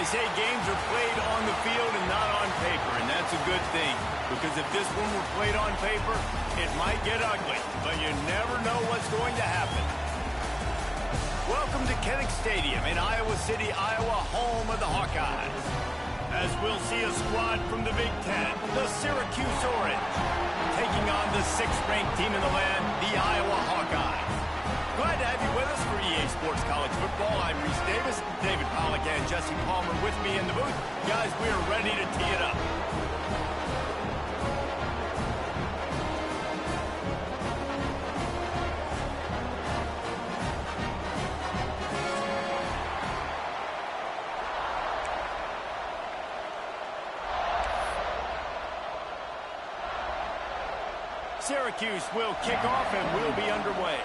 say games are played on the field and not on paper, and that's a good thing. Because if this one were played on paper, it might get ugly, but you never know what's going to happen. Welcome to Kinnick Stadium in Iowa City, Iowa, home of the Hawkeyes. As we'll see a squad from the Big Ten, the Syracuse Orange, taking on the 6th-ranked team in the land, the Iowa Hawkeyes. Glad to have you with us for EA Sports College Football. I'm Reese Davis, David Pollack and Jesse Palmer with me in the booth. Guys, we are ready to tee it up. Syracuse will kick off and we'll be underway.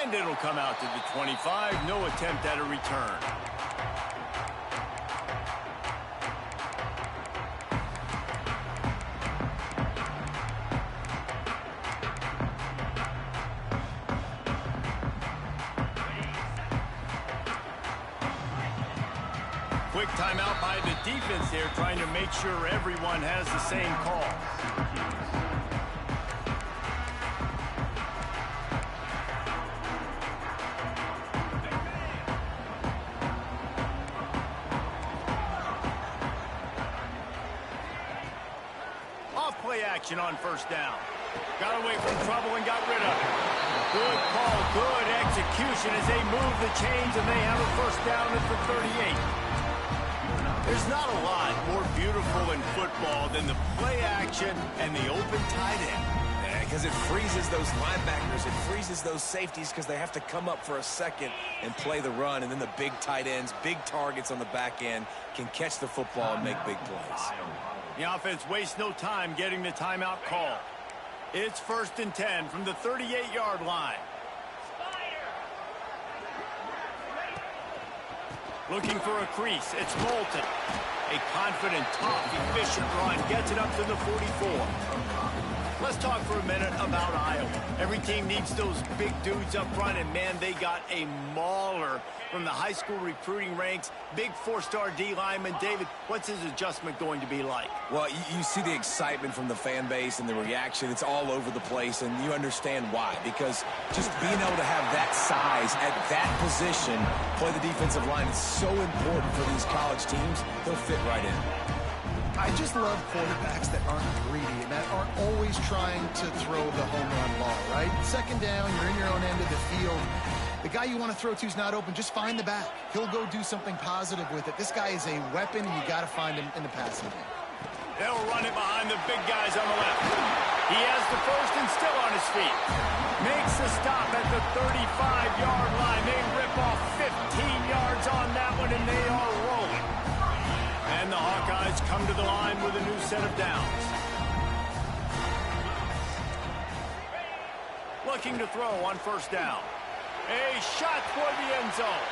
And it'll come out to the 25. No attempt at a return. Quick timeout by the defense here, trying to make sure everyone has the same call. Off-play action on first down. Got away from trouble and got rid of it. Good call, good execution as they move the chains and they have a first down at the 38. There's not a lot more beautiful in football than the play action and the open tight end. Yeah, because it freezes those linebackers. It freezes those safeties because they have to come up for a second and play the run. And then the big tight ends, big targets on the back end can catch the football and make big plays. The offense wastes no time getting the timeout call. It's 1st and 10 from the 38-yard line. Looking for a crease. It's Moulton. A confident, tough, efficient run. Gets it up to the 44. Let's talk for a minute about Iowa. Every team needs those big dudes up front, and, man, they got a mauler from the high school recruiting ranks. Big 4-star D lineman. David, what's his adjustment going to be like? Well, you see the excitement from the fan base and the reaction. It's all over the place, and you understand why. Because just being able to have that size at that position, play the defensive line, is so important for these college teams. They'll fit right in. I just love quarterbacks that aren't greedy and that aren't always trying to throw the home run ball, right? 2nd down, you're in your own end of the field. The guy you want to throw to is not open. Just find the back. He'll go do something positive with it. This guy is a weapon, and you got to find him in the passing game. They'll run it behind the big guys on the left. He has the first and still on his feet. Makes the stop at the 35-yard line. They rip off 15 yards on that one, and they are rolling. And the Hawkeyes come to the line with a new set of downs. Looking to throw on first down. A shot toward the end zone.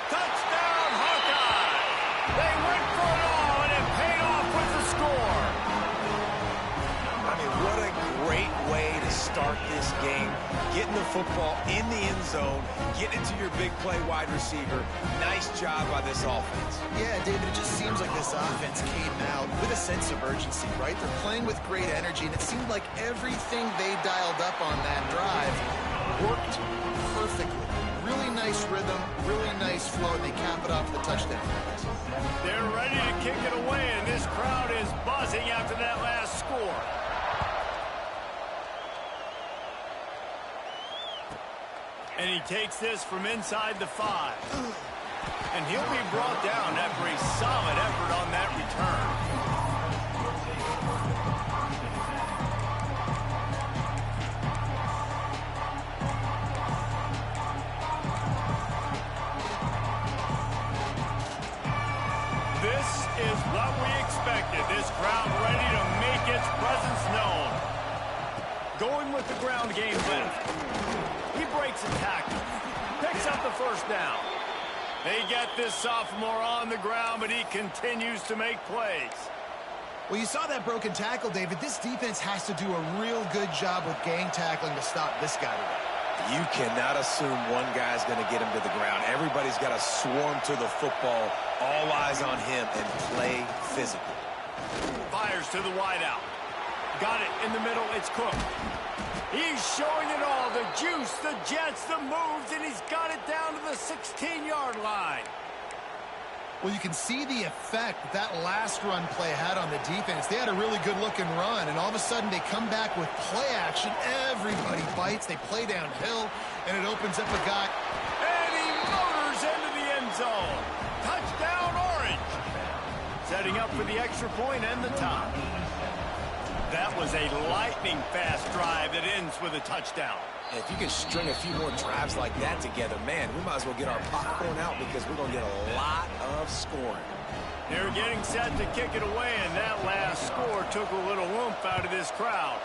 Touchdown, Hawkeyes! They went for it all, and it paid off with the score. I mean, what a great way to start this game. Getting the football in the end zone, getting it to your big play wide receiver. Nice job by this offense. Yeah, David, it just seems like this offense came out with a sense of urgency, right? They're playing with great energy, and it seemed like everything they dialed up on that drive worked perfectly. Really nice rhythm, really nice flow, and they cap it off with a touchdown. They're ready to kick it away, and this crowd is buzzing after that last score. And he takes this from inside the 5. And he'll be brought down after a solid effort on that return. This is what we expected. This crowd ready to make its presence known. Going with the ground game left. He breaks a tackle. Picks up the first down. They get this sophomore on the ground, but he continues to make plays. Well, you saw that broken tackle, David. This defense has to do a real good job with gang tackling to stop this guy today. You cannot assume one guy's going to get him to the ground. Everybody's got to swarm to the football, all eyes on him, and play physical. Fires to the wideout. Got it in the middle. It's Cook. He's showing it all. The juice, the jets, the moves, and he's got it down to the 16-yard line. Well, you can see the effect that last run play had on the defense. They had a really good-looking run, and all of a sudden they come back with play action. Everybody bites. They play downhill, and it opens up a guy. And he motors into the end zone. Touchdown, Orange. Setting up for the extra point and the tie. That was a lightning-fast drive that ends with a touchdown. If you can string a few more drives like that together, man, we might as well get our popcorn out because we're going to get a lot of scoring. They're getting set to kick it away, and that last score took a little oomph out of this crowd.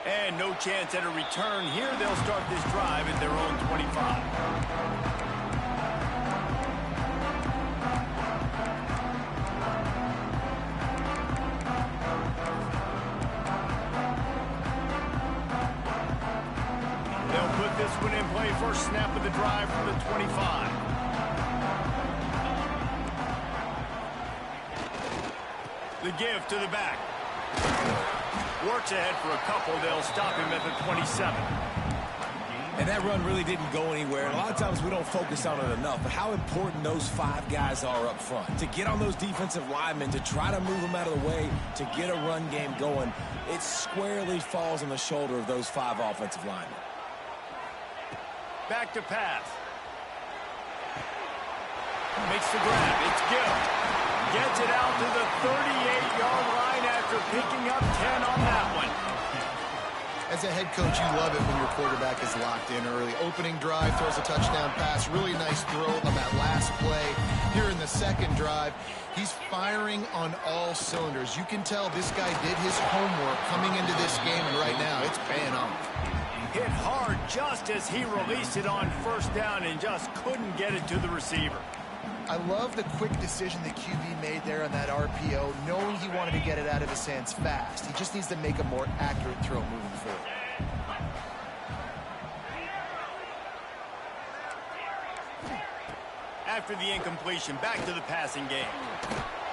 And no chance at a return here. They'll start this drive at their own 25. This one in play, first snap of the drive from the 25. The give to the back. Works ahead for a couple. They'll stop him at the 27. And that run really didn't go anywhere. And a lot of times we don't focus on it enough, but how important those 5 guys are up front. To get on those defensive linemen, to try to move them out of the way, to get a run game going, it squarely falls on the shoulder of those 5 offensive linemen. Back to pass. Makes the grab. It's Gill. Gets it out to the 38-yard line after picking up 10 on that one. As a head coach, you love it when your quarterback is locked in early. Opening drive, throws a touchdown pass. Really nice throw on that last play. Here in the second drive, he's firing on all cylinders. You can tell this guy did his homework coming into this game, and right now it's paying off. Hit hard just as he released it on first down and just couldn't get it to the receiver. I love the quick decision the QB made there on that RPO, knowing he wanted to get it out of his hands fast. He just needs to make a more accurate throw moving forward. After the incompletion, back to the passing game.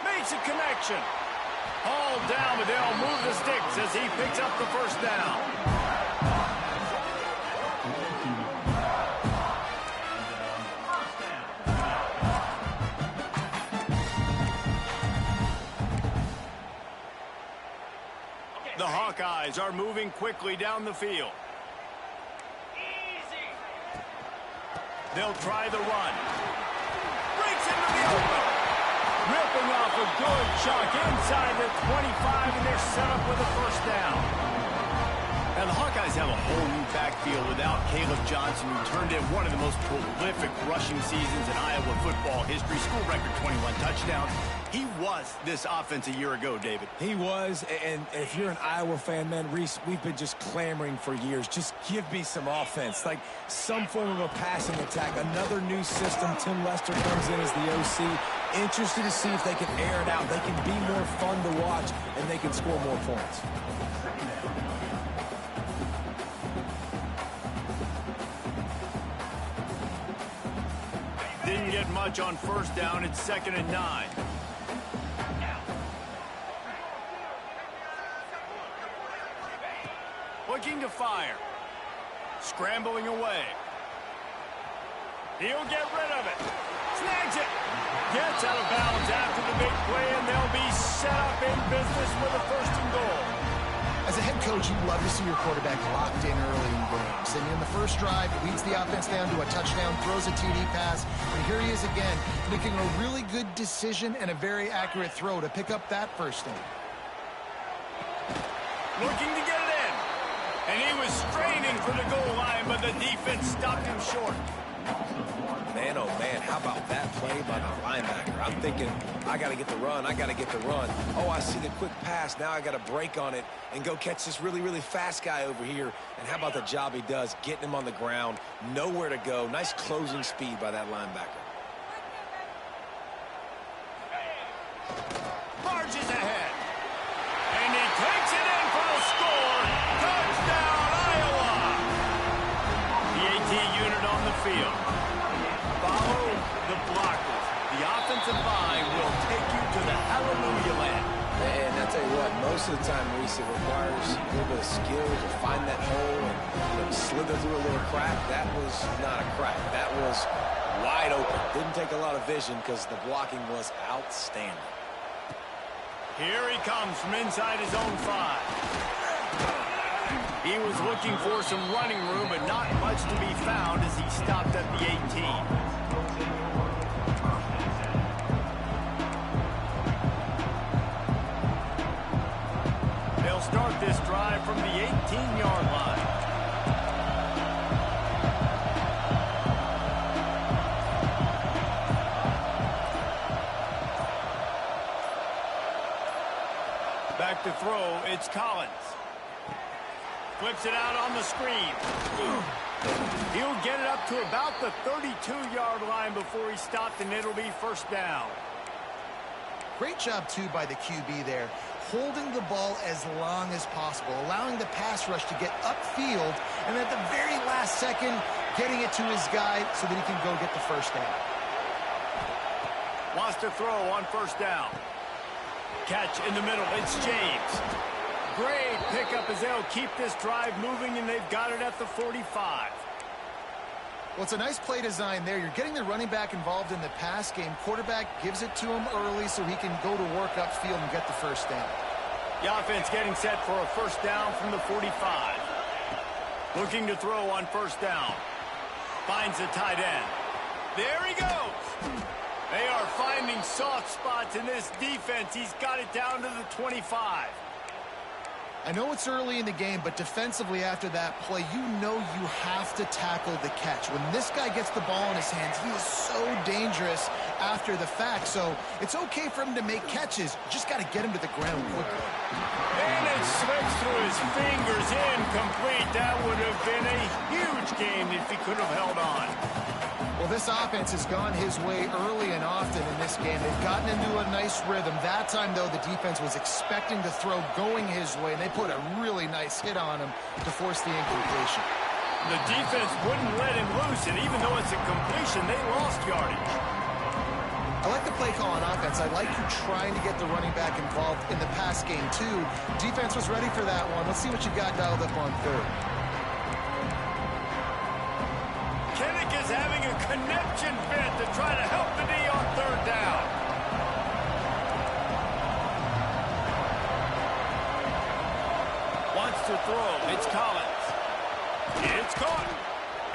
Makes a connection. Hauled down, but they'll move the sticks as he picks up the first down. The Hawkeyes are moving quickly down the field. They'll try the run. Breaks into the open. Ripping off a good chunk inside the 25, and they're set up with a first down. Now, the Hawkeyes have a whole new backfield without Caleb Johnson, who turned in one of the most prolific rushing seasons in Iowa football history. School record 21 touchdowns. He was this offense a year ago, David. He was, and if you're an Iowa fan, man, Reese, we've been just clamoring for years. Just give me some offense, like some form of a passing attack, another new system. Tim Lester comes in as the OC. Interested to see if they can air it out. They can be more fun to watch, and they can score more points. Didn't get much on first down. It's 2nd and 9. Looking to fire. Scrambling away. He'll get rid of it. Snags it. Gets out of bounds after the big play, and they'll be set up in business with a 1st and goal. As a head coach, you love to see your quarterback locked in early in games. And in the first drive, leads the offense down to a touchdown, throws a TD pass, and here he is again, making a really good decision and a very accurate throw to pick up that first down. Looking to get it in. And he was straining for the goal line, but the defense stopped him short. Man, oh man, how about that play by the linebacker? I'm thinking, I got to get the run, I got to get the run. Oh, I see the quick pass. Now I got to break on it and go catch this really, really fast guy over here. And how about the job he does, getting him on the ground, nowhere to go. Nice closing speed by that linebacker. tell you what, most of the time, Reese, it requires a little bit of skill to find that hole and slither through a little crack. That was not a crack. That was wide open. Didn't take a lot of vision because the blocking was outstanding. Here he comes from inside his own 5. He was looking for some running room, but not much to be found as he stopped at the 18. Start this drive from the 18-yard line. Back to throw, it's Collins. Flips it out on the screen. He'll get it up to about the 32-yard line before he stopped, and it'll be first down. Great job, too, by the QB there, holding the ball as long as possible, allowing the pass rush to get upfield, and at the very last second, getting it to his guy so that he can go get the first down. Wants to throw on first down. Catch in the middle. It's James. Great pickup as they'll keep this drive moving, and they've got it at the 45. Well, it's a nice play design there. You're getting the running back involved in the pass game. Quarterback gives it to him early so he can go to work upfield and get the first down. The offense getting set for a first down from the 45. Looking to throw on first down. Finds the tight end. There he goes. They are finding soft spots in this defense. He's got it down to the 25. I know it's early in the game, but defensively after that play, you know you have to tackle the catch. When this guy gets the ball in his hands, he is so dangerous after the fact. So it's okay for him to make catches. You just got to get him to the ground quickly. And it slips through his fingers, incomplete. That would have been a huge game if he could have held on. Well, this offense has gone his way early and often in this game. They've gotten into a nice rhythm. That time, though, the defense was expecting to throw going his way, and they put a really nice hit on him to force the incompletion. The defense wouldn't let him loose, and even though it's a completion, they lost yardage. I like the play call on offense. I like you trying to get the running back involved in the pass game, too. Defense was ready for that one. Let's see what you got dialed up on third. Is having a connection fit to try to help the D on third down. Wants to throw. It's Collins. It's caught.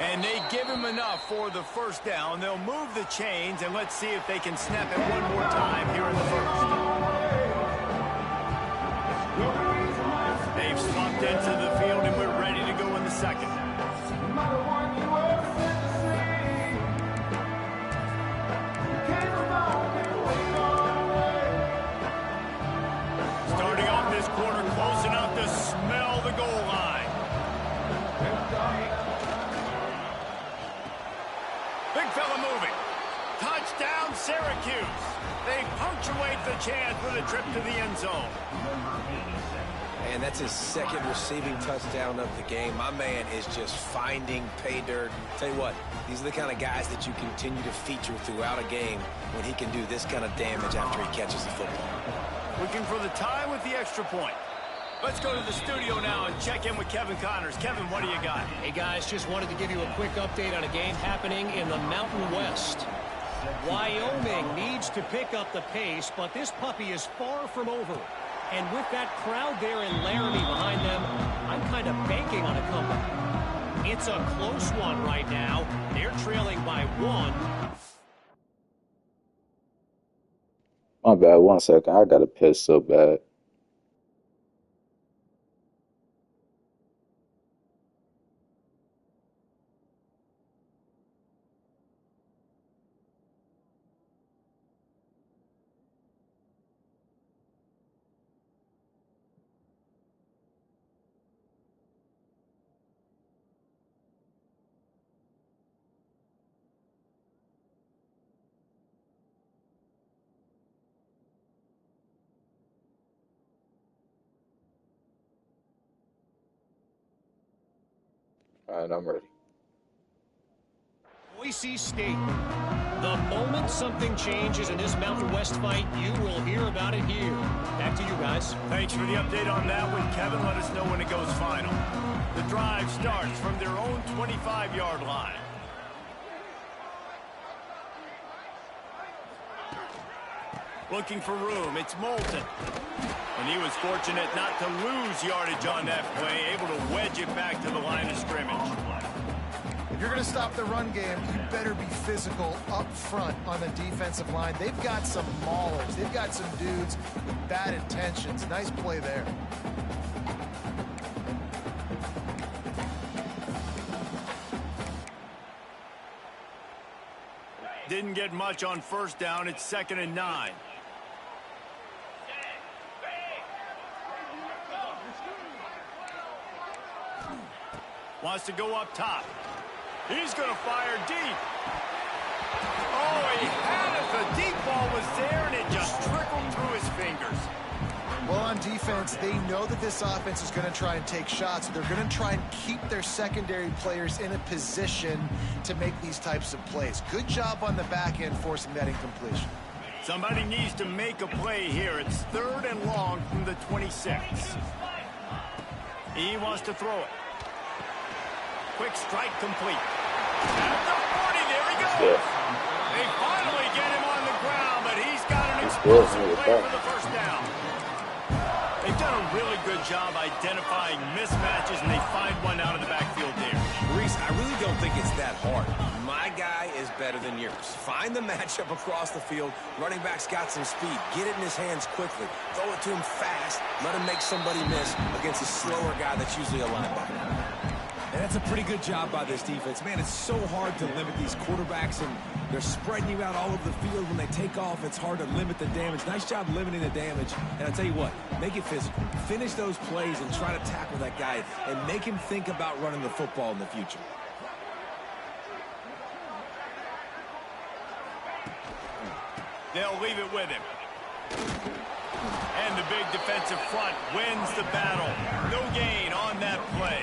And they give him enough for the first down. They'll move the chains, and let's see if they can snap it one more time here in the first. They've swapped into the field, and we're ready to go in the second. Starting off this quarter close enough to smell the goal line. Big fella moving. Touchdown, Syracuse. They punctuate the chance with a trip to the end zone. And that's his second receiving touchdown of the game. My man is just finding pay dirt. Tell you what, these are the kind of guys that you continue to feature throughout a game when he can do this kind of damage after he catches the football. Looking for the tie with the extra point. Let's go to the studio now and check in with Kevin Connors. Kevin, what do you got? Hey, guys, just wanted to give you a quick update on a game happening in the Mountain West. Wyoming needs to pick up the pace, but this puppy is far from over. And with that crowd there in Laramie behind them, I'm kind of banking on a comeback. It's a close one right now. They're trailing by 1. My bad. 1 second. I gotta piss so bad. All right, I'm ready. Boise State. The moment something changes in this Mountain West fight, you will hear about it here. Back to you guys. Thanks for the update on that one, Kevin. Let us know when it goes final. The drive starts from their own 25-yard line. Looking for room, it's Moulton. And he was fortunate not to lose yardage on that play, able to wedge it back to the line of scrimmage. If you're going to stop the run game, you better be physical up front on the defensive line. They've got some maulers. They've got some dudes with bad intentions. Nice play there. Didn't get much on first down. It's 2nd and 9. Wants to go up top. He's going to fire deep. Oh, he had it. The deep ball was there, and it just trickled through his fingers. Well, on defense, they know that this offense is going to try and take shots. They're going to try and keep their secondary players in a position to make these types of plays. Good job on the back end forcing that incompletion. Somebody needs to make a play here. It's 3rd and long from the 26. He wants to throw it. Quick strike complete. At the 40, there he goes. They finally get him on the ground, but he's got an explosive play for the first down. They've done a really good job identifying mismatches, and they find one out of the backfield there. Reese, I really don't think it's that hard. My guy is better than yours. Find the matchup across the field. Running back's got some speed. Get it in his hands quickly. Throw it to him fast. Let him make somebody miss against a slower guy that's usually a linebacker. And that's a pretty good job by this defense. Man, it's so hard to limit these quarterbacks, and they're spreading you out all over the field. When they take off, it's hard to limit the damage. Nice job limiting the damage. And I'll tell you what, make it physical. Finish those plays and try to tackle that guy and make him think about running the football in the future. They'll leave it with him. And the big defensive front wins the battle. No gain on that play.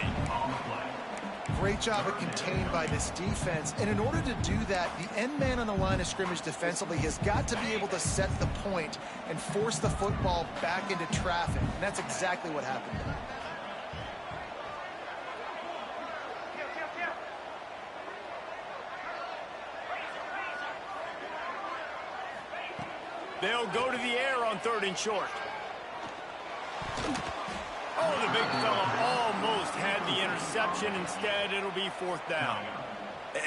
Great job of contained by this defense. And in order to do that, the end man on the line of scrimmage defensively has got to be able to set the point and force the football back into traffic. And that's exactly what happened there. They'll go to the air on 3rd and short. Oh, the big fella almost had the interception. Instead, it'll be 4th down.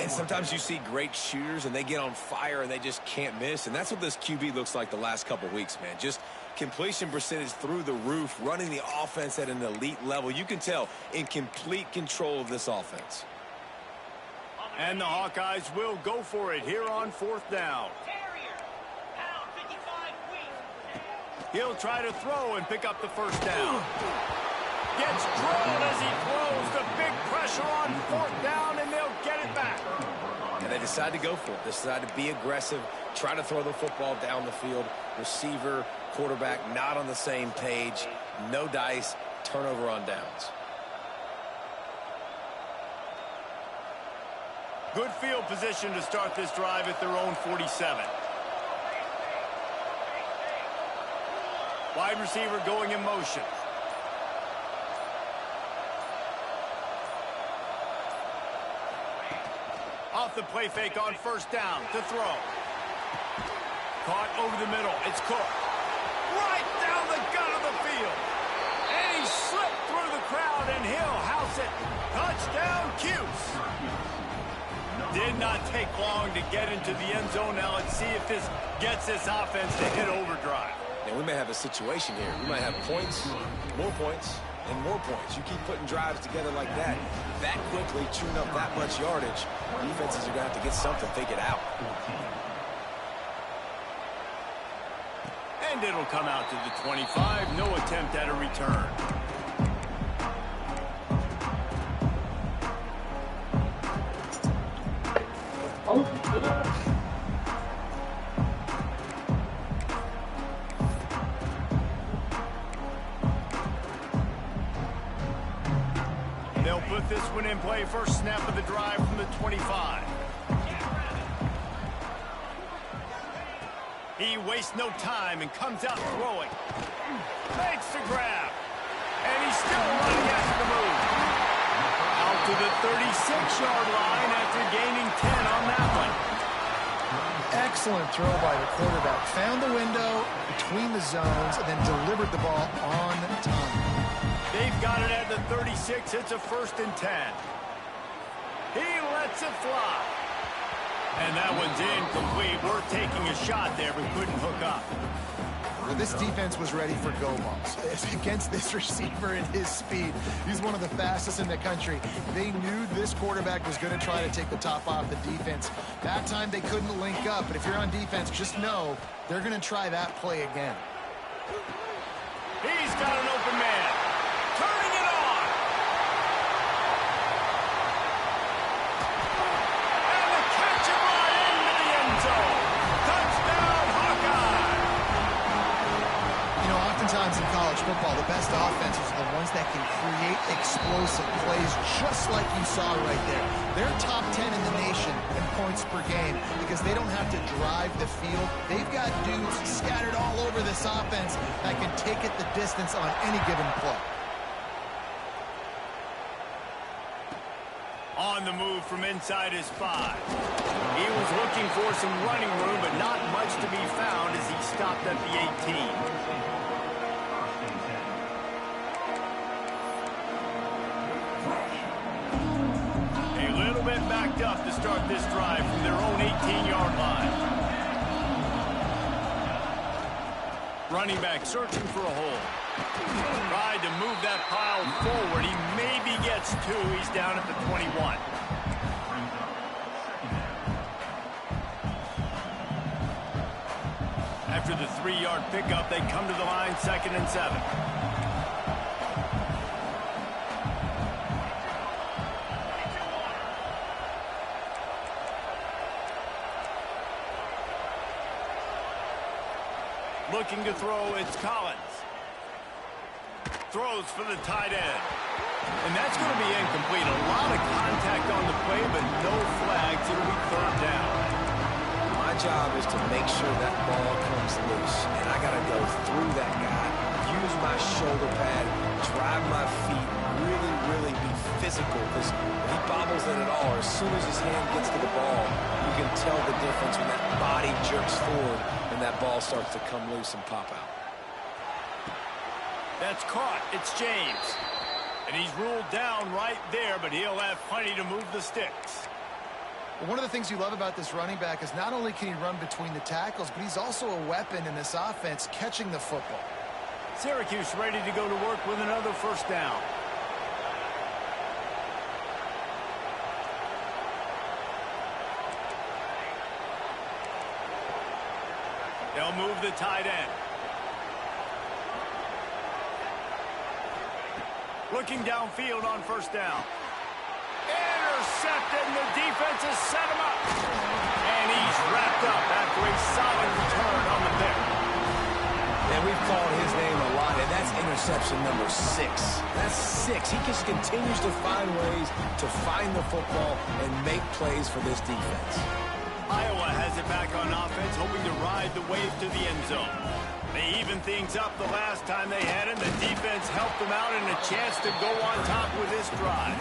And sometimes you see great shooters, and they get on fire, and they just can't miss. And that's what this QB looks like the last couple weeks, man. Just completion percentage through the roof, running the offense at an elite level. You can tell in complete control of this offense. And the Hawkeyes will go for it here on 4th down. He'll try to throw and pick up the first down. Gets drilled as he throws. The big pressure on 4th down, and they'll get it back. And they decide to go for it. They decide to be aggressive, try to throw the football down the field. Receiver, quarterback not on the same page. No dice, turnover on downs. Good field position to start this drive at their own 47. Wide receiver going in motion. Off the play fake on 1st down to throw. Caught over the middle. It's Cook. Right down the gut of the field. And he slipped through the crowd, and he'll house it. Touchdown, Cuse. Did not take long to get into the end zone. Now let's see if this gets this offense to hit overdrive. And we may have a situation here. We might have points, and more points. You keep putting drives together like that quickly, chewing up that much yardage, defenses are going to have to get something figured out. And it'll come out to the 25. No attempt at a return. They'll put this one in play. First snap of the drive from the 25. He wastes no time and comes out throwing. Makes the grab. And he's still running after the move. Out to the 36-yard line after gaining 10 on that one. Excellent throw by the quarterback. Found the window between the zones and then delivered the ball on time. They've got it at the 36. It's a 1st and 10. He lets it fly. And that one's incomplete. We're taking a shot there, but couldn't hook up. This defense was ready for go balls. Against this receiver and his speed, he's one of the fastest in the country. They knew this quarterback was going to try to take the top off the defense. That time they couldn't link up, but if you're on defense, just know they're going to try that play again. He's got an open man. Turning it on. And the catch it right into the end zone. Touchdown, Hawkeye. You know, oftentimes in college football, the best offenses are the ones that can create explosive plays just like you saw right there. They're top 10 in the nation in points per game because they don't have to drive the field. They've got dudes scattered all over this offense that can take it the distance on any given play. On the move from inside his 5. He was looking for some running room, but not much to be found as he stopped at the 18. Backed up to start this drive from their own 18-yard line. Running back searching for a hole. Tried to move that pile forward. He maybe gets 2. He's down at the 21. After the 3-yard pickup, they come to the line 2nd and 7. Looking to throw, it's Collins. Throws for the tight end. And that's going to be incomplete. A lot of contact on the play, but no flags. It'll be 3rd down. My job is to make sure that ball comes loose. And I got to go through that guy, use my shoulder pad, drive my feet, really be physical. Because if he bobbles it at all, or as soon as his hand gets to the ball, you can tell the difference when that body jerks forward and that ball starts to come loose and pop out. That's caught. It's James. And he's ruled down right there, but he'll have plenty to move the sticks. Well, one of the things you love about this running back is not only can he run between the tackles, but he's also a weapon in this offense catching the football. Syracuse ready to go to work with another 1st down. They'll move the tight end. Looking downfield on 1st down. Intercepted, and the defense has set him up. And he's wrapped up after a solid return on the pick. And we've called his name a lot, and that's interception number 6. That's 6. He just continues to find ways to find the football and make plays for this defense. Iowa has it back on offense, hoping to ride the wave to the end zone. They evened things up the last time they had him. The defense helped them out and a chance to go on top with this drive.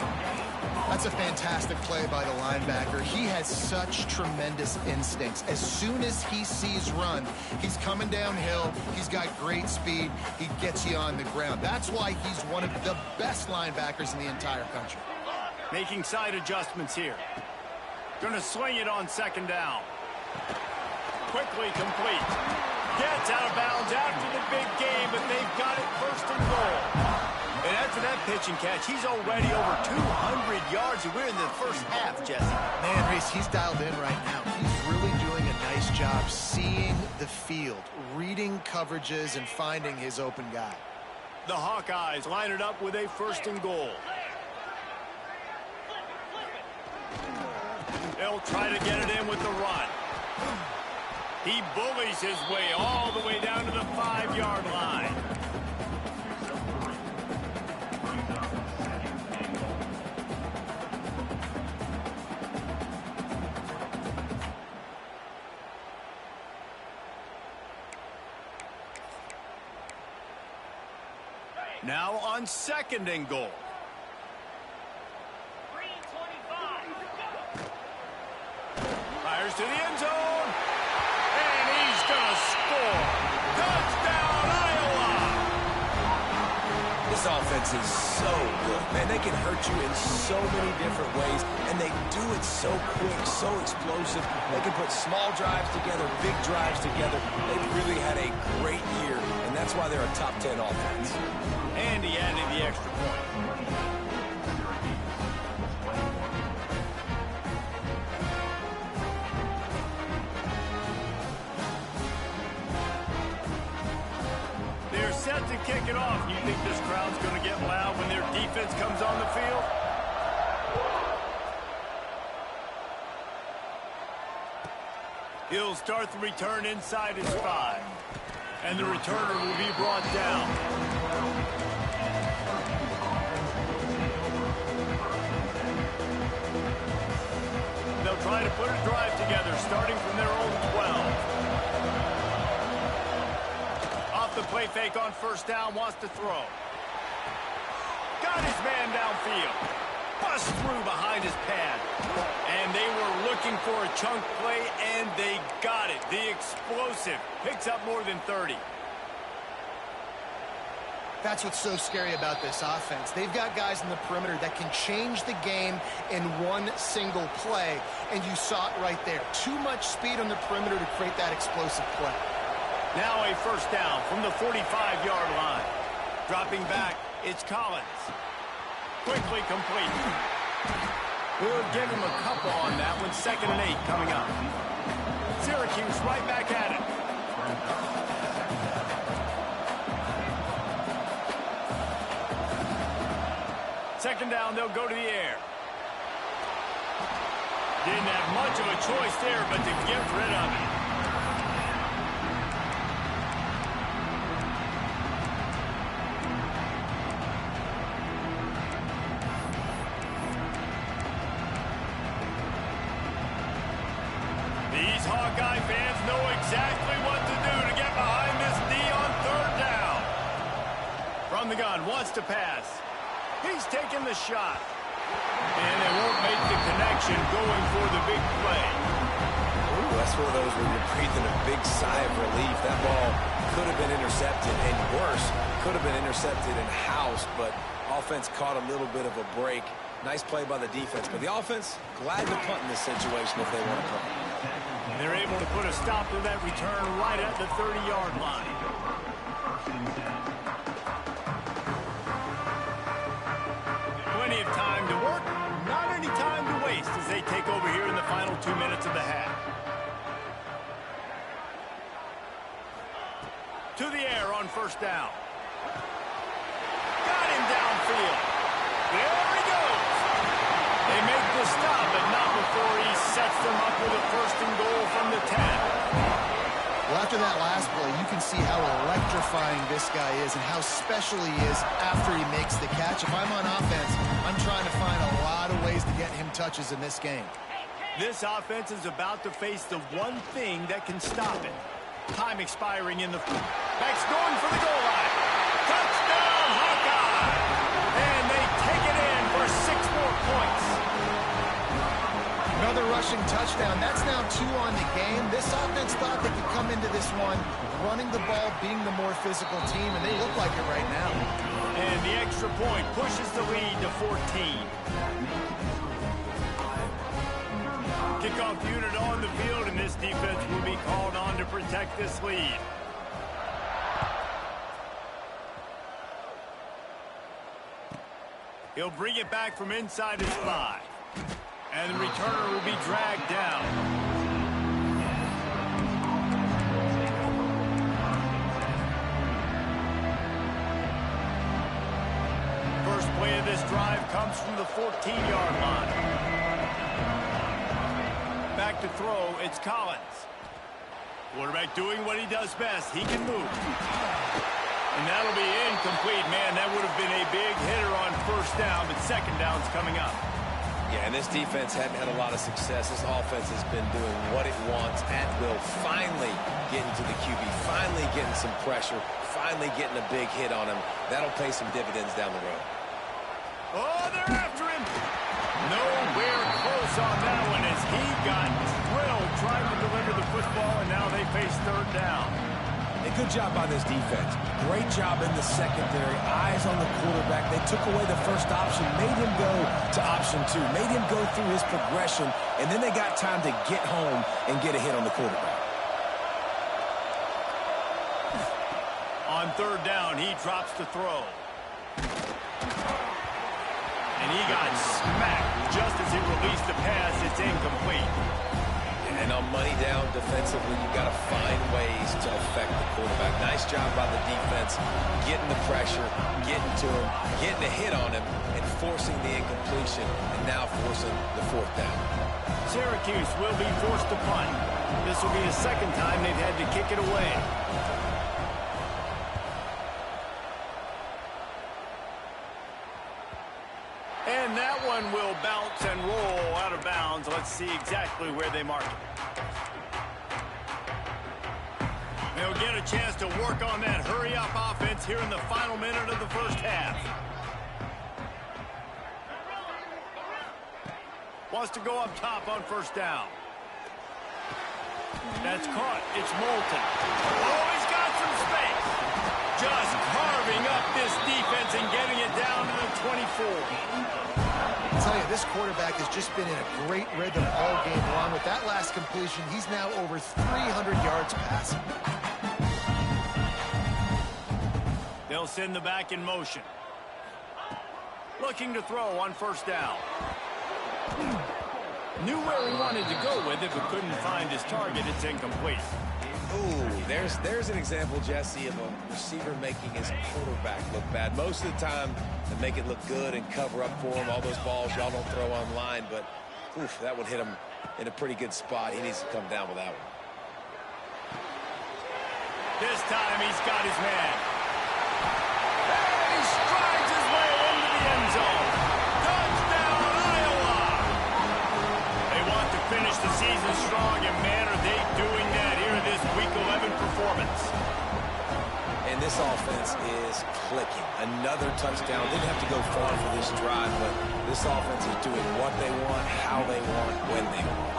That's a fantastic play by the linebacker. He has such tremendous instincts. As soon as he sees run, he's coming downhill. He's got great speed. He gets you on the ground. That's why he's one of the best linebackers in the entire country. Making side adjustments here. Going to swing it on 2nd down. Quickly complete. Gets out of bounds after the big game, but they've got it 1st and goal. And after that pitch and catch, he's already over 200 yards. We're in the 1st half, Jesse. Man, Reese, he's dialed in right now. He's really doing a nice job seeing the field, reading coverages, and finding his open guy. The Hawkeyes line it up with a 1st and goal. They'll try to get it in with the run. He bullies his way all the way down to the 5-yard line. Now on 2nd and goal. Fires to the end zone. And he's going to score. Touchdown, Iowa! This offense is so good, man. They can hurt you in so many different ways, and they do it so quick, so explosive. They can put small drives together, big drives together. They've really had a great year, and that's why they're a top 10 offense. And he added the extra point. They're set to kick it off. You think this crowd's going to get loud when their defense comes on the field? He'll start the return inside his 5. And the returner will be brought down. They'll try to put a drive together, starting from their own 12. Off the play fake on 1st down, wants to throw. Got his man downfield. Bust through behind his pad. And they were looking for a chunk play, and they got it. The explosive picks up more than 30. That's what's so scary about this offense. They've got guys in the perimeter that can change the game in one single play, and you saw it right there. Too much speed on the perimeter to create that explosive play. Now a 1st down from the 45-yard line. Dropping back, it's Collins. Quickly complete. We'll give him a couple on that one. 2nd and 8 coming up. Syracuse right back at it. Second down, they'll go to the air. Didn't have much of a choice there, but to get rid of it. These Hawkeye fans know exactly what to do to get behind this D on 3rd down. From the gun, wants to pass. He's taking the shot. And they won't make the connection going for the big play. Ooh, that's one of those where you're breathing a big sigh of relief. That ball could have been intercepted, and worse, could have been intercepted and housed, but offense caught a little bit of a break. Nice play by the defense, but the offense, glad to punt in this situation if they want to punt. They're able to put a stop to that return right at the 30-yard line. Plenty of time to work, not any time to waste as they take over here in the final 2 minutes of the half. To the air on 1st down. Got him downfield. There he goes. They make the stop, but not before he sets them up with a 1st and goal from the 10. Well, after that last play, you can see how electrifying this guy is and how special he is after he makes the catch. If I'm on offense, I'm trying to find a lot of ways to get him touches in this game. This offense is about to face the one thing that can stop it. Time expiring in the... Back's going for the goal line. Touchdown, Hawkeye! And they take it in for 6 more points. Another rushing touchdown. That's now 2 on the game. This offense thought they could come into this one running the ball, being the more physical team, and they look like it right now. And the extra point pushes the lead to 14. Kickoff unit on the field, and this defense will be called on to protect this lead. He'll bring it back from inside his 5. And the returner will be dragged down. First play of this drive comes from the 14-yard line. Back to throw, it's Collins. Quarterback doing what he does best. He can move. And that'll be incomplete. Man, that would have been a big hitter on 1st down, but 2nd down's coming up. Yeah, and this defense hadn't had a lot of success. This offense has been doing what it wants at will. Finally getting to the QB, finally getting some pressure, finally getting a big hit on him. That'll pay some dividends down the road. Oh, they're after him. Nowhere close on that one as he got drilled trying to deliver the football, and now they face third down. A good job by this defense. Great job in the secondary. Eyes on the quarterback. They took away the first option, made him go to option 2, made him go through his progression, and then they got time to get home and get a hit on the quarterback. On third down, he drops to throw. And he got smacked just as he released the pass. It's incomplete. And on money down defensively, you've got to find ways to affect the quarterback. Nice job by the defense, getting the pressure, getting to him, getting a hit on him, and forcing the incompletion, and now forcing the fourth down. Syracuse will be forced to punt. This will be the second time they've had to kick it away. And that one will bounce and roll out of bounds. Let's see exactly where they mark it. They'll get a chance to work on that hurry-up offense here in the final minute of the first half. Wants to go up top on first down. That's caught. It's Moulton. Oh, he's got some space. Just carving up this defense and getting it down to the 24. I tell you, this quarterback has just been in a great rhythm all game long. With that last completion, he's now over 300 yards passing. They'll send the back in motion. Looking to throw on first down. Knew where he wanted to go with it, but couldn't find his target. It's incomplete. Ooh, there's an example, Jesse, of a receiver making his quarterback look bad. Most of the time, they make it look good and cover up for him. All those balls y'all don't throw online, but oof, that would hit him in a pretty good spot. He needs to come down with that one. This time he's got his man. He strides his way into the end zone. Touchdown, Iowa! They want to finish the season strong, and man, are they doing that here in this Week 11 performance. And this offense is clicking. Another touchdown. Didn't have to go far for this drive, but this offense is doing what they want, how they want, when they want.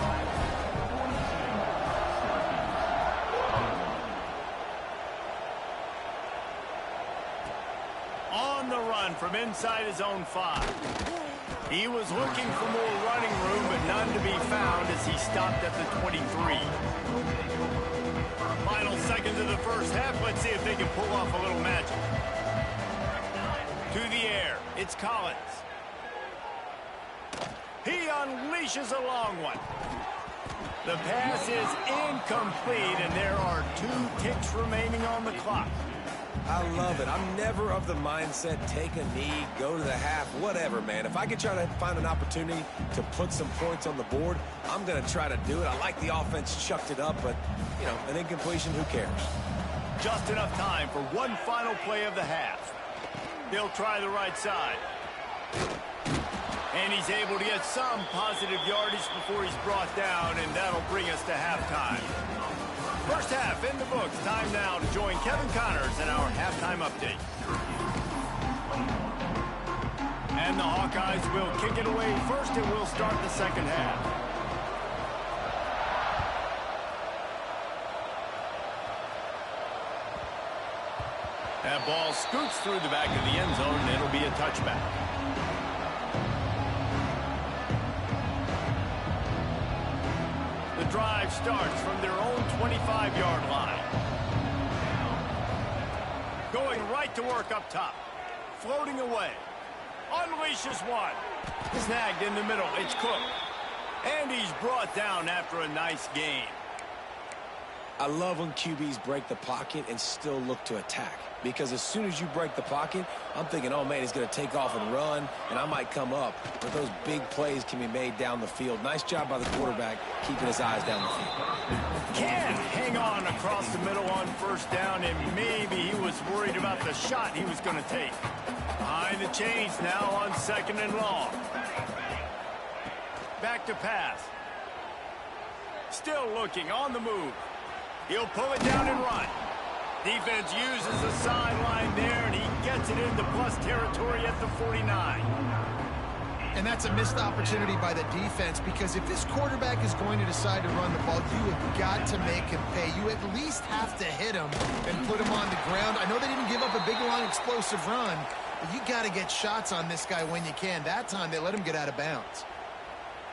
On the run from inside his own 5. He was looking for more running room, but none to be found as he stopped at the 23. Final seconds of the first half. Let's see if they can pull off a little magic. To the air. It's Collins. He unleashes a long one. The pass is incomplete, and there are 2 ticks remaining on the clock. I love it. I'm never of the mindset, take a knee, go to the half, whatever, man. If I could try to find an opportunity to put some points on the board, I'm going to try to do it. I like the offense chucked it up, but, you know, an incompletion, who cares? Just enough time for one final play of the half. He'll try the right side. And he's able to get some positive yardage before he's brought down, and that'll bring us to halftime. First half in the books. Time now to join Kevin Connors in our halftime update. And the Hawkeyes will kick it away first, and we'll start the second half. That ball scoots through the back of the end zone, and it'll be a touchback. The drive starts from their own 25-yard line. Going right to work up top. Floating away. Unleashes one. Snagged in the middle. It's Cook. And he's brought down after a nice gain. I love when QBs break the pocket and still look to attack. Because as soon as you break the pocket, I'm thinking, oh, man, he's going to take off and run, and I might come up. But those big plays can be made down the field. Nice job by the quarterback keeping his eyes down the field. Can hang on across the middle on first down, and maybe he was worried about the shot he was going to take. Behind the chains now on second and long. back to pass. Still looking on the move. He'll pull it down and run. Defense uses the sideline there, and he gets it into plus territory at the 49. And that's a missed opportunity by the defense, because if this quarterback is going to decide to run the ball, you have got to make him pay. You at least have to hit him and put him on the ground. I know they didn't give up a big, long, explosive run, but you got to get shots on this guy when you can. That time, they let him get out of bounds.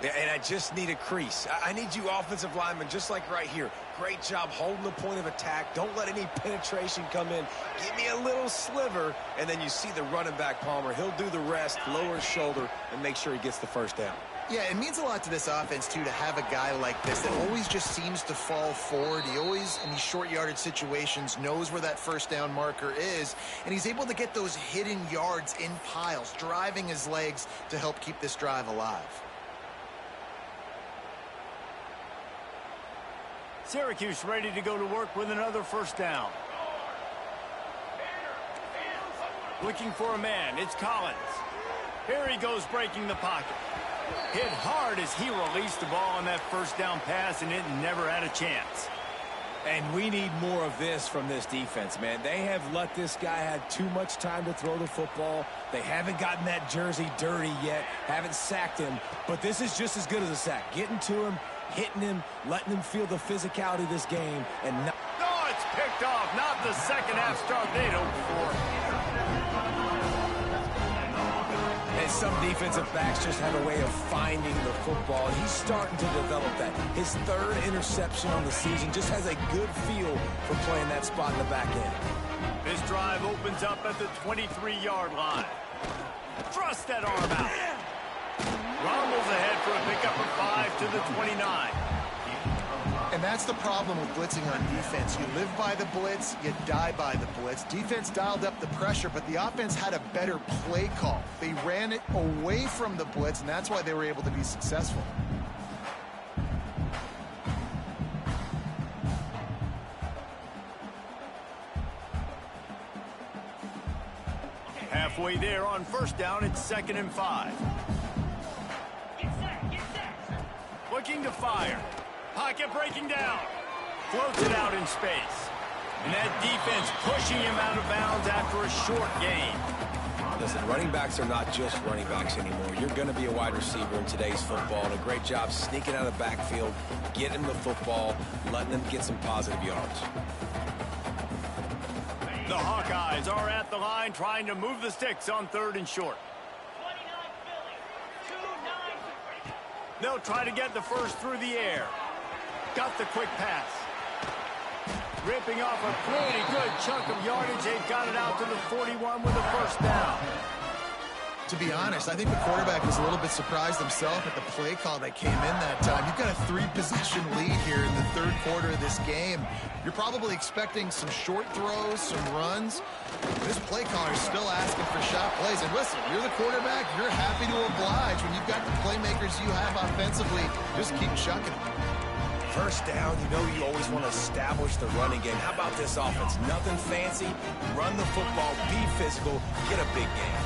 Yeah, and I just need a crease. I need you offensive linemen, just like right here. Great job holding the point of attack. Don't let any penetration come in. Give me a little sliver, and then you see the running back, Palmer. He'll do the rest, lower his shoulder, and make sure he gets the first down. Yeah, it means a lot to this offense, too, to have a guy like this that always just seems to fall forward. He always, in these short yardage situations, knows where that first down marker is, and he's able to get those hidden yards in piles, driving his legs to help keep this drive alive. Syracuse ready to go to work with another first down. Looking for a man. It's Collins. Here he goes, breaking the pocket. Hit hard as he released the ball on that first down pass, and it never had a chance. And we need more of this from this defense, man. They have let this guy have too much time to throw the football. They haven't gotten that jersey dirty yet, haven't sacked him, but this is just as good as a sack. Getting to him, hitting him, letting him feel the physicality of this game, and not... No, it's picked off. Not the second half start they'd hoped for. And some defensive backs just have a way of finding the football, and he's starting to develop that. His third interception on the season, just has a good feel for playing that spot in the back end. This drive opens up at the 23-yard line. Thrust that arm out. Rumbles ahead for a pickup of 5 to the 29. And that's the problem with blitzing on defense. You live by the blitz, you die by the blitz. Defense dialed up the pressure, but the offense had a better play call. They ran it away from the blitz, and that's why they were able to be successful. Halfway there on first down, it's 2nd and 5. Looking to fire. Pocket breaking down. Floats it out in space. And that defense pushing him out of bounds after a short gain. Listen, running backs are not just running backs anymore. You're going to be a wide receiver in today's football. And a great job sneaking out of the backfield, getting the football, letting them get some positive yards. The Hawkeyes are at the line trying to move the sticks on 3rd and short. They'll try to get the first through the air. Got the quick pass. Ripping off a pretty good chunk of yardage. They've got it out to the 41 with a first down. To be honest, I think the quarterback was a little bit surprised himself at the play call that came in that time. You've got a 3-possession lead here in the 3rd quarter of this game. You're probably expecting some short throws, some runs. This play caller is still asking for shot plays. And listen, you're the quarterback. You're happy to oblige. When you've got the playmakers you have offensively, just keep chucking them. First down, you know you always want to establish the running game. How about this offense? Nothing fancy. Run the football, be physical, get a big game.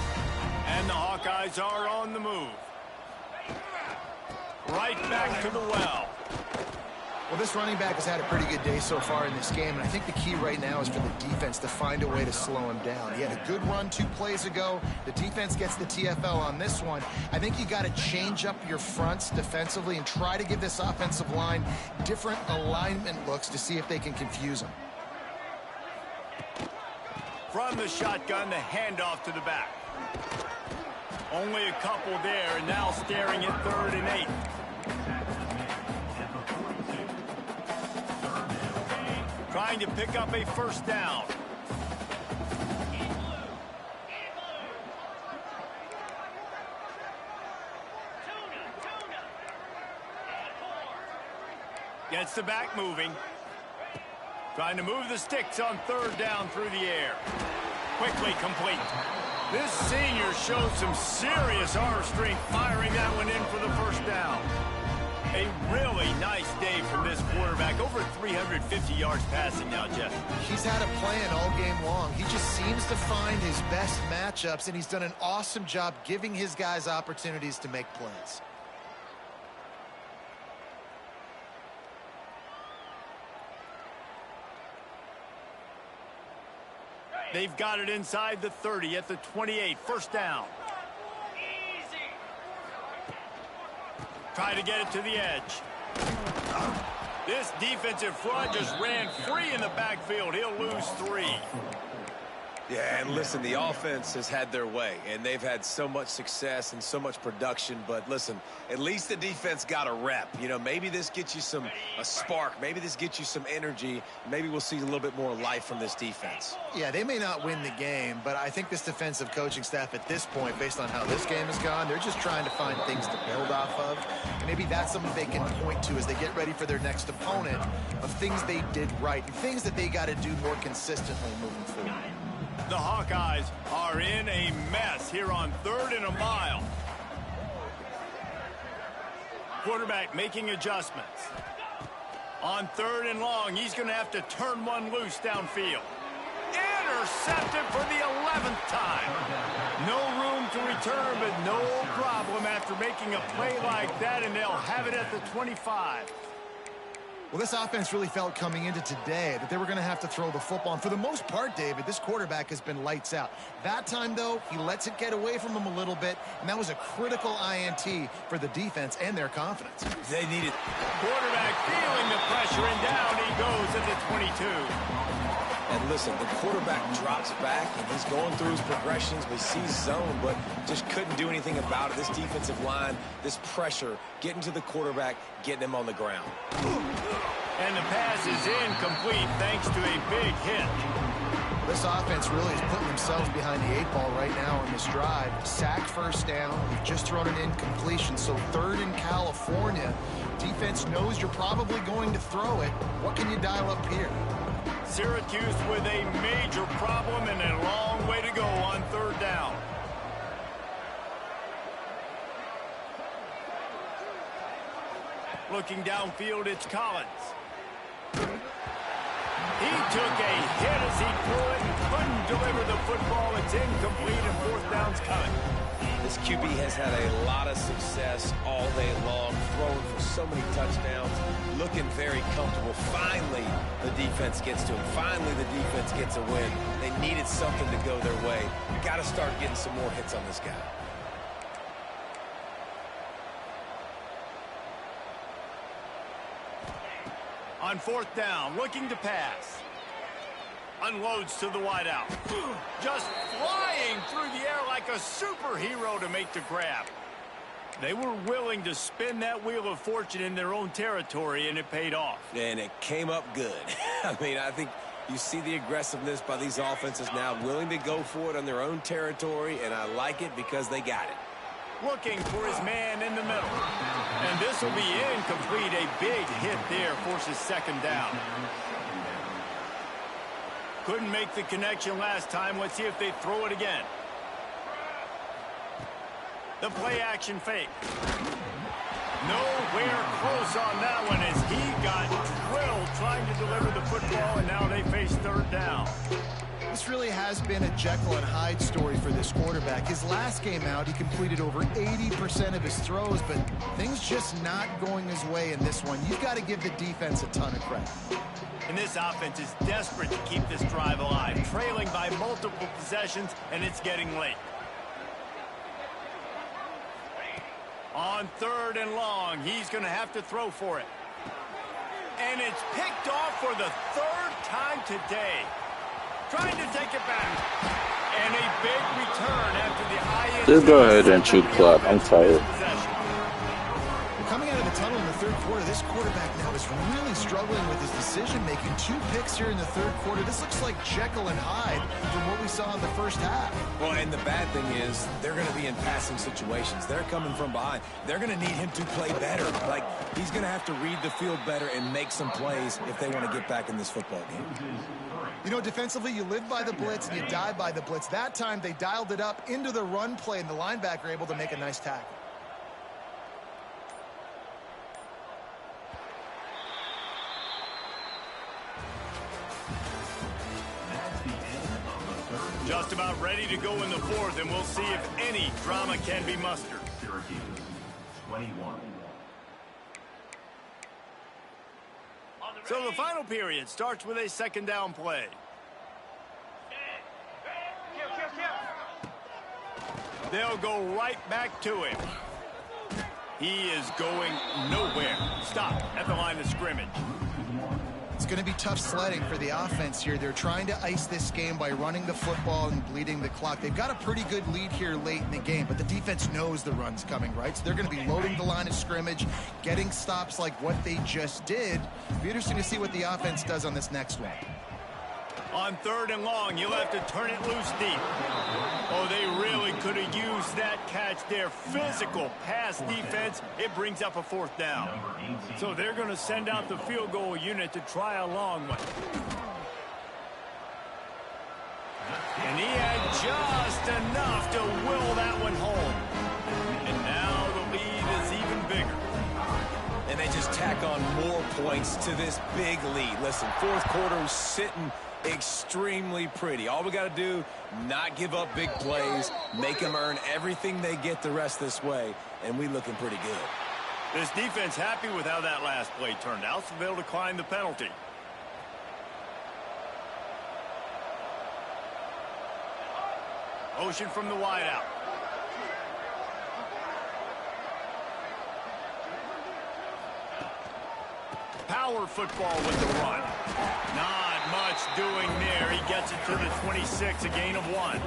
And the Hawkeyes are on the move. Right back to the well. Well, this running back has had a pretty good day so far in this game, and I think the key right now is for the defense to find a way to slow him down. He had a good run 2 plays ago. The defense gets the TFL on this one. I think you got to change up your fronts defensively and try to give this offensive line different alignment looks to see if they can confuse him. From the shotgun, the handoff to the back. Only a couple there, and now staring at 3rd and 8. Trying to pick up a first down. Gets the back moving. Trying to move the sticks on 3rd down through the air. Quickly complete. This senior showed some serious arm strength firing that one in for the first down. A really nice day from this quarterback. Over 350 yards passing now, Jeff. He's had a plan all game long. He just seems to find his best matchups, and he's done an awesome job giving his guys opportunities to make plays. They've got it inside the 30 at the 28. First down. Try to get it to the edge. This defensive front just ran free in the backfield. He'll lose 3. Yeah, and listen, the offense has had their way, and they've had so much success and so much production. But listen, at least the defense got a rep. You know, maybe this gets you a spark. Maybe this gets you some energy. Maybe we'll see a little bit more life from this defense. Yeah, they may not win the game, but I think this defensive coaching staff at this point, based on how this game has gone, they're just trying to find things to build off of. And maybe that's something they can point to as they get ready for their next opponent, of things they did right and things that they got to do more consistently moving forward. The Hawkeyes are in a mess here on 3rd and a mile. Quarterback making adjustments. On 3rd and long, he's going to have to turn one loose downfield. Intercepted for the 11th time. No room to return, but no problem after making a play like that, and they'll have it at the 25. Well, this offense really felt coming into today that they were going to have to throw the football. And for the most part, David, this quarterback has been lights out. That time, though, he lets it get away from him a little bit, and that was a critical INT for the defense and their confidence. They need it. Quarterback feeling the pressure, and down he goes at the 22. And listen, the quarterback drops back, and he's going through his progressions. We see zone, but just couldn't do anything about it. This defensive line, this pressure, getting to the quarterback, getting him on the ground. And the pass is incomplete thanks to a big hit. This offense really is putting themselves behind the 8 ball right now on this drive. Sack first down. You've just thrown an incompletion, so 3rd in California. Defense knows you're probably going to throw it. What can you dial up here? Syracuse with a major problem and a long way to go on 3rd down. Looking downfield, it's Collins. He took a hit as he threw it and couldn't deliver the football. It's incomplete and 4th down's coming. This QB has had a lot of success all day long, throwing for so many touchdowns, looking very comfortable. Finally, the defense gets to him. Finally, the defense gets a win. They needed something to go their way. Got to start getting some more hits on this guy. On 4th down, looking to pass. Unloads to the wideout. Just flying through the air like a superhero to make the grab. They were willing to spin that wheel of fortune in their own territory, and it paid off. And it came up good. I mean, I think you see the aggressiveness by these offenses now, willing to go for it on their own territory, and I like it because they got it. Looking for his man in the middle. And this will be incomplete. A big hit there forces 2nd down. Couldn't make the connection last time. Let's see if they throw it again. The play action fake. Nowhere close on that one as he got drilled trying to deliver the football, and now they face 3rd down. This really has been a Jekyll and Hyde story for this quarterback. His last game out, he completed over 80% of his throws, but things just not going his way in this one. You've got to give the defense a ton of credit. And this offense is desperate to keep this drive alive, trailing by multiple possessions, and it's getting late. On 3rd and long, he's going to have to throw for it. And it's picked off for the 3rd time today. Trying to take it back. And a big return after the INT. Just go ahead and shoot clock. I'm tired. Coming out of the tunnel in the 3rd quarter, this quarterback now is really struggling with his decision-making. 2 picks here in the 3rd quarter. This looks like Jekyll and Hyde from what we saw in the first half. Well, and the bad thing is they're going to be in passing situations. They're coming from behind. They're going to need him to play better. Like, he's going to have to read the field better and make some plays if they want to get back in this football game. You know, defensively, you live by the blitz and you die by the blitz. That time, they dialed it up into the run play, and the linebacker able to make a nice tackle. Just about ready to go in the 4th, and we'll see if any drama can be mustered. Syracuse, 21. So the final period starts with a 2nd down play. They'll go right back to him. He is going nowhere. Stop at the line of scrimmage. It's going to be tough sledding for the offense here. They're trying to ice this game by running the football and bleeding the clock. They've got a pretty good lead here late in the game, but the defense knows the run's coming, right? So they're going to be loading the line of scrimmage, getting stops like what they just did. Be interesting to see what the offense does on this next one. On 3rd and long, you'll have to turn it loose deep. Oh, they really could have used that catch there. Physical pass defense. It brings up a 4th down. So they're going to send out the field goal unit to try a long one. And he had just enough to will that one home. And now the lead is even bigger. And they just tack on more points to this big lead. Listen, 4th quarter sitting extremely pretty. All we got to do, not give up big plays, make them earn everything they get the rest this way, and we looking pretty good. This defense happy with how that last play turned out, so they'll decline the penalty. Motion from the wideout. Power football with the run. Not much doing there. He gets it to the 26, a gain of 1.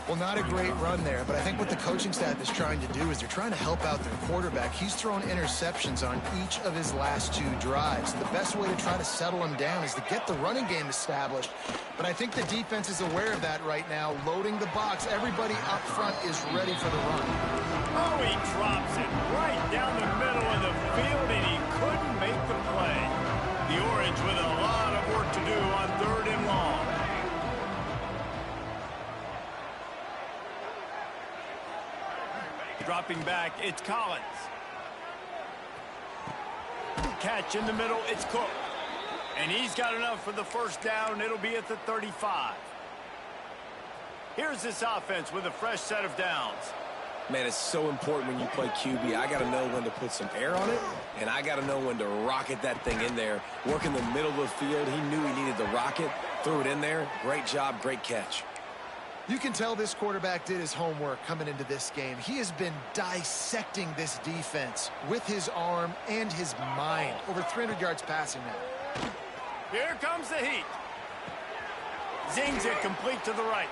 Well, not a great run there, but I think what the coaching staff is trying to do is they're trying to help out their quarterback. He's thrown interceptions on each of his last 2 drives. The best way to try to settle him down is to get the running game established. But I think the defense is aware of that right now, loading the box. Everybody up front is ready for the run. Oh, he drops it right down the middle of the field, and he couldn't make the play. The Orange with a lot of work to do on 3rd and long. Dropping back, it's Collins. Catch in the middle, it's Cook. And he's got enough for the 1st down. It'll be at the 35. Here's this offense with a fresh set of downs. Man, it's so important when you play QB. I got to know when to put some air on it, and I got to know when to rocket that thing in there. Work in the middle of the field. He knew he needed the rocket, threw it in there. Great job, great catch. You can tell this quarterback did his homework coming into this game. He has been dissecting this defense with his arm and his mind. Over 300 yards passing now. Here comes the heat. Zings it complete to the right.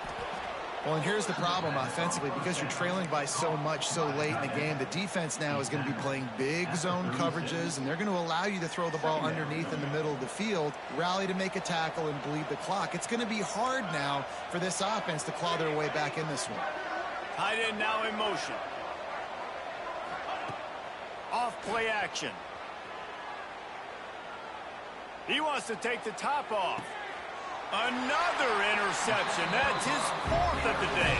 Well, and here's the problem offensively. Because you're trailing by so much so late in the game, the defense now is going to be playing big zone coverages, and they're going to allow you to throw the ball underneath in the middle of the field, rally to make a tackle, and bleed the clock. It's going to be hard now for this offense to claw their way back in this one. Tight end now in motion. Off play action. He wants to take the top off. Another interception. That's his 4th of the day.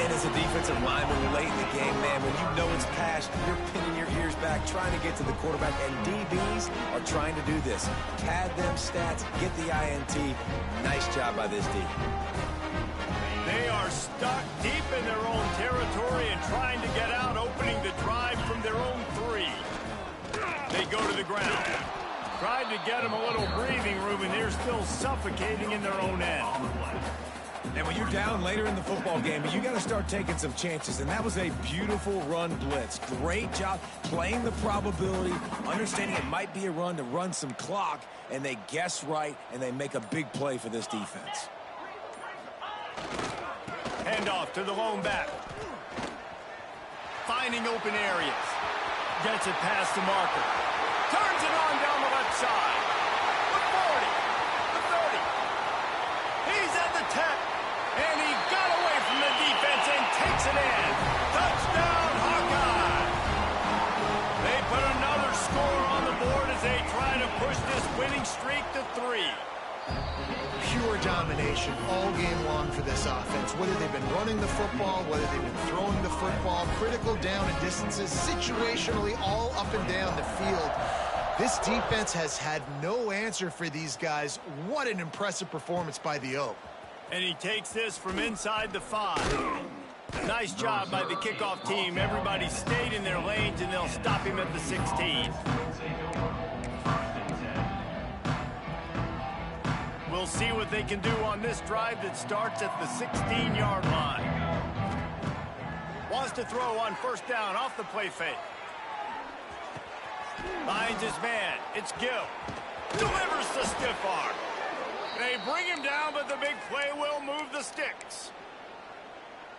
And as a defensive lineman late in the game, man, when you know it's passed, you're pinning your ears back, trying to get to the quarterback, and DBs are trying to do this. Pad them stats, get the INT. Nice job by this D. They are stuck deep in their own territory and trying to get out, opening the drive from their own 3. They go to the ground. Tried to get them a little breathing room, and they're still suffocating in their own end. And when you're down later in the football game, you got to start taking some chances, and that was a beautiful run blitz. Great job playing the probability, understanding it might be a run to run some clock, and they guess right, and they make a big play for this defense. Handoff to the lone back. Finding open areas. Gets it past the marker. Turns it on down the left side. The 40. The 30. He's at the 10. And he got away from the defense and takes it in. Touchdown, Hawkeye. They put another score on the board as they try to push this winning streak to 3. Pure domination all game long for this offense. Whether they've been running the football, whether they've been throwing the football, critical down and distances, situationally all up and down the field. This defense has had no answer for these guys. What an impressive performance by the Oak. And he takes this from inside the 5. Nice job by the kickoff team. Everybody stayed in their lanes, and they'll stop him at the 16. We'll see what they can do on this drive that starts at the 16-yard line. to throw on first down off the play fake. Finds his man. It's Gill. Delivers the stiff arm. They bring him down, but the big play will move the sticks.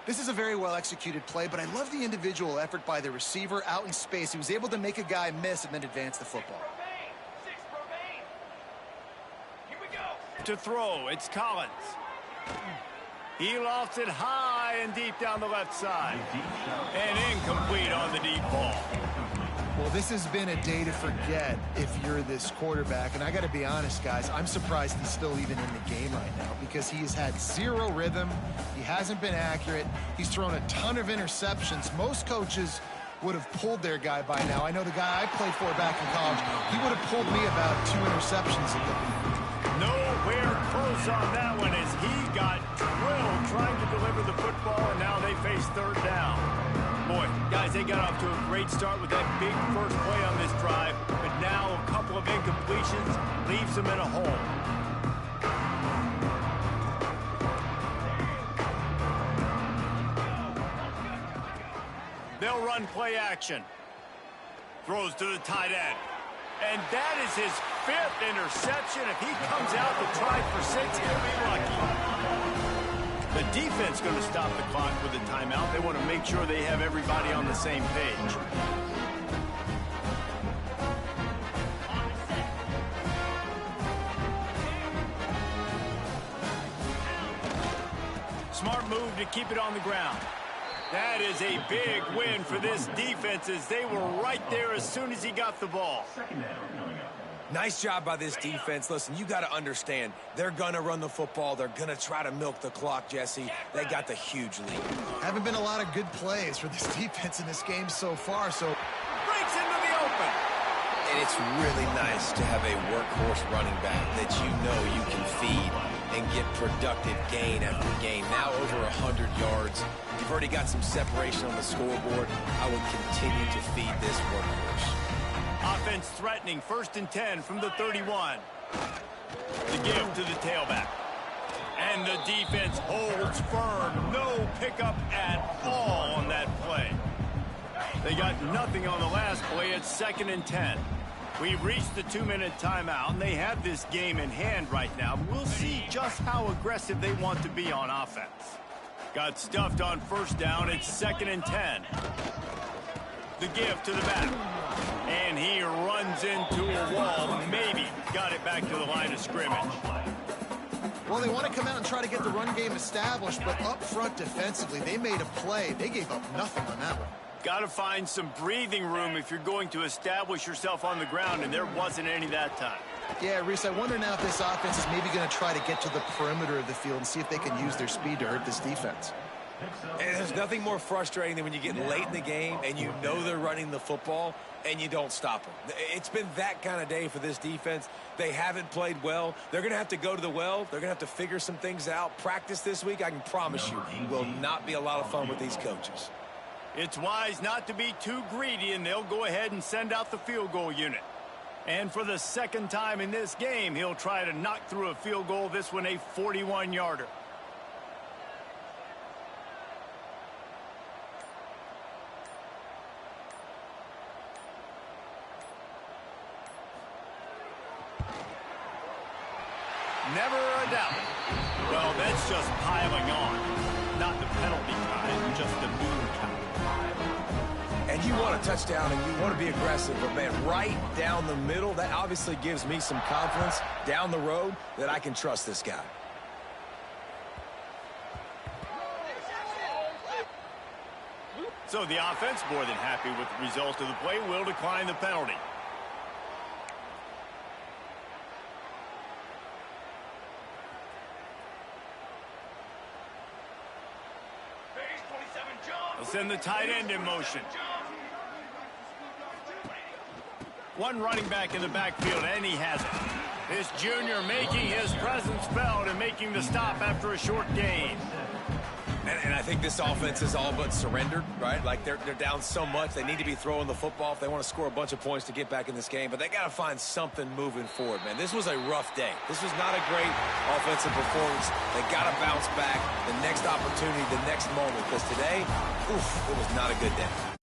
This is a very well-executed play, but I love the individual effort by the receiver out in space. He was able to make a guy miss and then advance the football. To throw, it's Collins. He lofts it high and deep down the left side. And incomplete on the deep ball. Well, this has been a day to forget if you're this quarterback. And I got to be honest, guys, I'm surprised he's still even in the game right now because he has had zero rhythm. He hasn't been accurate. He's thrown a ton of interceptions. Most coaches would have pulled their guy by now. I know the guy I played for back in college, he would have pulled me about 2 interceptions ago. Nowhere close on that one as he got drilled trying to deliver the football, and now they face third down. Boy, guys, they got off to a great start with that big first play on this drive, but now a couple of incompletions leaves them in a hole. They'll run play action. Throws to the tight end. And that is his 5th interception. If he comes out to try for 6, he'll be lucky. The defense going to stop the clock with a timeout. They want to make sure they have everybody on the same page. Smart move to keep it on the ground. That is a big win for this defense as they were right there as soon as he got the ball. Nice job by this defense. Listen, you got to understand, they're going to run the football. They're going to try to milk the clock, Jesse. They got the huge lead. Haven't been a lot of good plays for this defense in this game so far, so... Breaks into the open. And it's really nice to have a workhorse running back that you know you can feed and get productive gain after gain. Now over 100 yards. You've already got some separation on the scoreboard. I would continue to feed this workhorse. Offense threatening, 1st and 10 from the 31. The give to the tailback. And the defense holds firm. No pickup at all on that play. They got nothing on the last play. It's 2nd and 10. We've reached the 2-minute timeout, and they have this game in hand right now. We'll see just how aggressive they want to be on offense. Got stuffed on first down. It's 2nd and 10. The give to the back. And he runs into a wall. Maybe got it back to the line of scrimmage. Well, they want to come out and try to get the run game established, but up front defensively, they made a play. They gave up nothing on that one. Got to find some breathing room if you're going to establish yourself on the ground, and there wasn't any that time. Yeah, Reese, I wonder now if this offense is maybe going to try to get to the perimeter of the field and see if they can use their speed to hurt this defense. And there's nothing more frustrating than when you get late in the game and you know they're running the football and you don't stop them. It's been that kind of day for this defense. They haven't played well. They're going to have to go to the well. They're going to have to figure some things out. Practice this week, I can promise you, will not be a lot of fun with these coaches. It's wise not to be too greedy, and they'll go ahead and send out the field goal unit. And for the 2nd time in this game, he'll try to knock through a field goal, this one a 41-yarder. Never a doubt. Well, that's just piling on. Not the penalty kind, just the boom count. And you want a touchdown and you want to be aggressive, but man, right down the middle, that obviously gives me some confidence down the road that I can trust this guy. So the offense, more than happy with the result of the play, will decline the penalty. They'll send the tight end in motion. One running back in the backfield, and he has it. This junior making his presence felt and making the stop after a short gain. And I think this offense is all but surrendered, right? Like they're down so much. They need to be throwing the football if they want to score a bunch of points to get back in this game. But they got to find something moving forward, man. This was a rough day. This was not a great offensive performance. They got to bounce back the next opportunity, the next moment. Because today, it was not a good day.